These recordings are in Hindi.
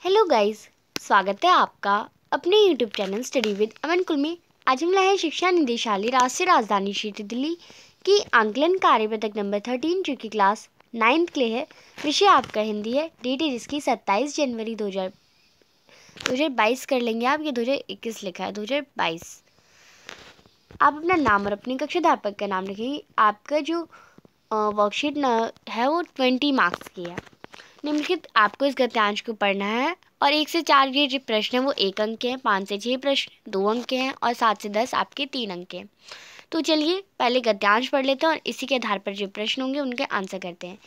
हेलो गाइस, स्वागत है आपका अपने यूट्यूब चैनल स्टडी विद अमन कुल में। आज हम लाए हैं शिक्षा निदेशालय राष्ट्रीय राजधानी क्षेत्र दिल्ली की आंकलन कार्य पत्रक नंबर 13 जो कि क्लास 9th के लिए है। विषय आपका हिंदी है। डेट है जिसकी 27 जनवरी 2022 कर लेंगे आप। ये 2021 लिखा है, 2022। आप अपना नाम और अपनी कक्षा अध्यापक का नाम लिखेंगे। आपका जो वर्कशीट है वो 20 मार्क्स की है। निम्नलिखित आपको इस गद्यांश को पढ़ना है और 1 से 4 ये जो प्रश्न है वो 1 अंक के हैं, 5 से 6 प्रश्न 2 अंक के हैं और 7 से 10 आपके 3 अंक के हैं। तो चलिए पहले गद्यांश पढ़ लेते हैं और इसी के आधार पर जो प्रश्न होंगे उनके आंसर करते हैं।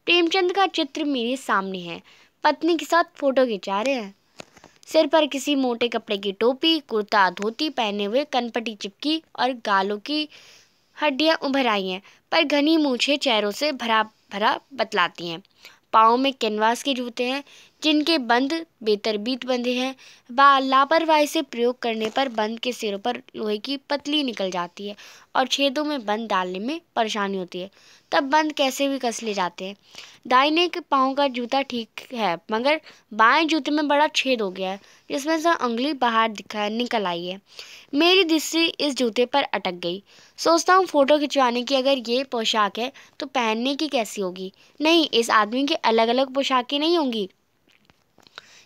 प्रेमचंद का चित्र मेरे सामने है। पत्नी के साथ फोटो खिंचा रहे हैं। सिर पर किसी मोटे कपड़े की टोपी, कुर्ता धोती पहने हुए, कनपटी चिपकी और गालों की हड्डियां उभर आई हैं, पर घनी मूछें चेहरों से भरा भरा बतलाती हैं। पाँव में कैनवास के जूते हैं जिनके बंद बेतरतीब बंधे हैं। लापरवाही से प्रयोग करने पर बंद के सिरों पर लोहे की पतली निकल जाती है और छेदों में बंद डालने में परेशानी होती है। तब बंद कैसे भी कस ले जाते हैं। दाहिने के पाँव का जूता ठीक है मगर बाएं जूते में बड़ा छेद हो गया है जिसमें से उंगली बाहर निकल आई है। मेरी दृष्टि इस जूते पर अटक गई। सोचता हूँ फोटो खिंचवाने की अगर ये पोशाक है तो पहनने की कैसी होगी। नहीं, इस आदमी की अलग अलग पोशाकें नहीं होंगी।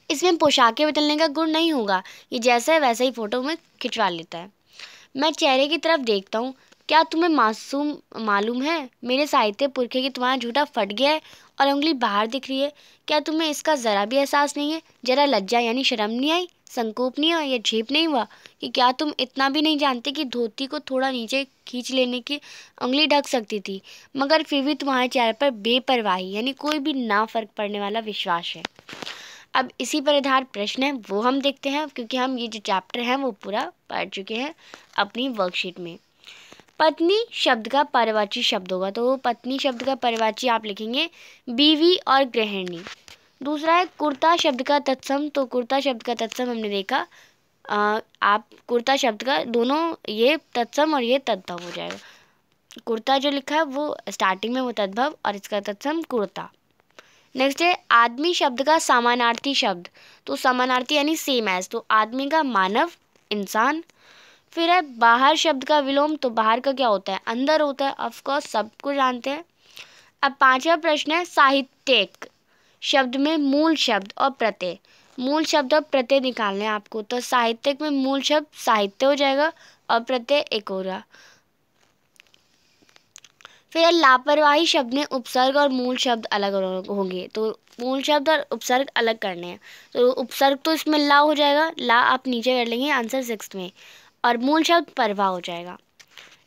इसमें पोशाकें बदलने का गुण नहीं होगा। ये जैसा है वैसा ही फोटो में खिंचवा लेता है। मैं चेहरे की तरफ देखता हूँ। क्या तुम्हें मासूम मालूम है मेरे साहित्य पुरखे की तुम्हारा जूता फट गया है और उंगली बाहर दिख रही है। क्या तुम्हें इसका ज़रा भी एहसास नहीं है? जरा लज्जा यानी शर्म नहीं आई, संकोच नहीं हुआ या झेप नहीं हुआ कि क्या तुम इतना भी नहीं जानते कि धोती को थोड़ा नीचे खींच लेने की उंगली ढक सकती थी, मगर फिर भी तुम्हारे चेहरे पर बेपरवाही यानी कोई भी ना फर्क पड़ने वाला विश्वास है। अब इसी पर आधार प्रश्न है वो हम देखते हैं क्योंकि हम ये जो चैप्टर है वो पूरा पढ़ चुके हैं अपनी वर्कशीट में। पत्नी शब्द का पर्यायवाची शब्द होगा, तो पत्नी शब्द का पर्यायवाची आप लिखेंगे बीवी और गृहिणी। दूसरा है कुर्ता शब्द का तत्सम, तो कुर्ता शब्द का तत्सम हमने देखा आप कुर्ता शब्द का दोनों ये तत्सम और ये तद्भव हो जाएगा। कुर्ता जो लिखा है वो स्टार्टिंग में वो तद्भव और इसका तत्सम कुर्ता। नेक्स्ट है आदमी शब्द का समानार्थी शब्द, तो समानार्थी यानी सेम एज, तो आदमी का मानव इंसान। फिर है बाहर शब्द का विलोम, तो बाहर का क्या होता है? अंदर होता है, ऑफ कोर्स सबको जानते हैं। अब पांचवा प्रश्न है साहित्यिक शब्द में मूल शब्द और प्रत्यय। मूल शब्द और प्रत्यय निकालने हैं आपको, तो साहित्यिक में मूल शब्द साहित्य हो जाएगा और प्रत्यय एक होगा। फिर लापरवाही शब्द में उपसर्ग और मूल शब्द अलग होंगे, तो मूल शब्द और उपसर्ग अलग करने हैं। तो उपसर्ग तो इसमें ला हो जाएगा, ला आप नीचे कर लेंगे आंसर 6 में, और मूल शब्द परवा हो जाएगा।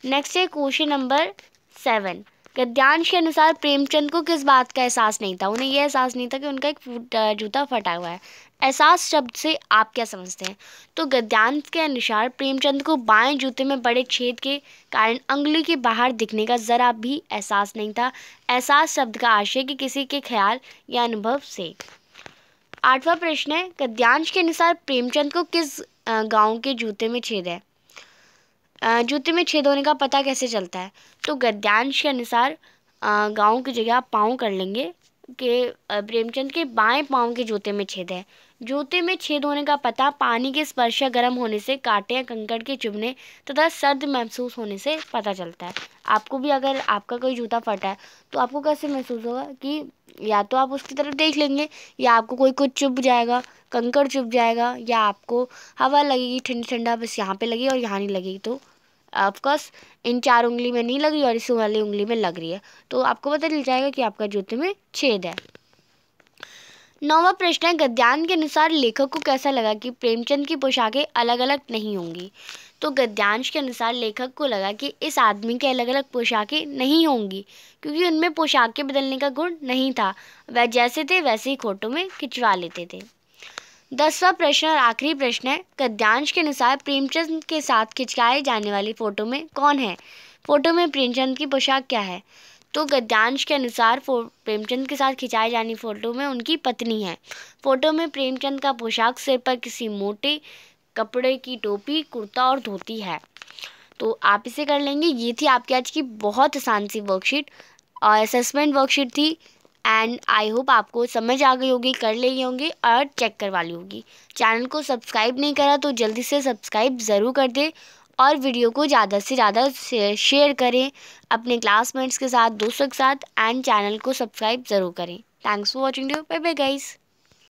नेक्स्ट है क्वेश्चन नंबर 7। गद्यांश के अनुसार प्रेमचंद को किस बात का एहसास नहीं था? उन्हें यह एहसास नहीं था कि उनका एक जूता फटा हुआ है। एहसास शब्द से आप क्या समझते हैं? तो गद्यांश के अनुसार प्रेमचंद को बाएं जूते में बड़े छेद के कारण अंगुली के बाहर दिखने का जरा भी एहसास नहीं था। एहसास शब्द का आशय कि किसी के ख्याल या अनुभव से। 8वां प्रश्न है गद्यांश के अनुसार प्रेमचंद को किस गांव के जूते में छेद है? जूते में छेद होने का पता कैसे चलता है? तो गद्यांश के अनुसार गांव की जगह आप पाँव कर लेंगे कि प्रेमचंद के बाएं पाँव के जूते में छेद है। जूते में छेद होने का पता पानी के स्पर्श या गर्म होने से, कांटे या कंकड़ के चुभने तथा सर्द महसूस होने से पता चलता है। आपको भी अगर आपका कोई जूता फटा है तो आपको कैसे महसूस होगा कि या तो आप उसकी तरफ देख लेंगे या आपको कोई कुछ चुभ जाएगा, कंकड़ चुभ जाएगा, या आपको हवा लगेगी ठंडी ठंडा, बस यहाँ पे लगी और यहाँ नहीं लगेगी। तो ऑफकोर्स इन 4 उंगली में नहीं लग रही और इस वाली उंगली में लग रही है, तो आपको पता चल जाएगा कि आपका जूते में छेद है। 9वां प्रश्न है गद्यांश के अनुसार लेखक को कैसा लगा कि प्रेमचंद की पोशाकें अलग अलग नहीं होंगी? तो गद्यांश के अनुसार लेखक को लगा कि इस आदमी के अलग अलग पोशाकें नहीं होंगी क्योंकि उनमें पोशाकें बदलने का गुण नहीं था। वह जैसे थे वैसे ही फोटो में खिंचवा लेते थे। 10वां प्रश्न और आखिरी प्रश्न है गद्यांश के अनुसार प्रेमचंद के साथ खिंचवाए जाने वाली फोटो में कौन है? फोटो में प्रेमचंद की पोशाक क्या है? तो गद्यांश के अनुसार प्रेमचंद के साथ खिंचाई जानी फोटो में उनकी पत्नी है। फोटो में प्रेमचंद का पोशाक सिर पर किसी मोटे कपड़े की टोपी, कुर्ता और धोती है। तो आप इसे कर लेंगे। ये थी आपकी आज की बहुत आसान सी वर्कशीट और असेसमेंट वर्कशीट थी। एंड आई होप आपको समझ आ गई होगी, कर ली होंगी और चेक करवा ली होगी। चैनल को सब्सक्राइब नहीं करा तो जल्दी से सब्सक्राइब ज़रूर कर दें और वीडियो को ज़्यादा से ज़्यादा शेयर करें अपने क्लासमेट्स के साथ, दोस्तों के साथ, एंड चैनल को सब्सक्राइब ज़रूर करें। Thanks for watching, bye bye guys.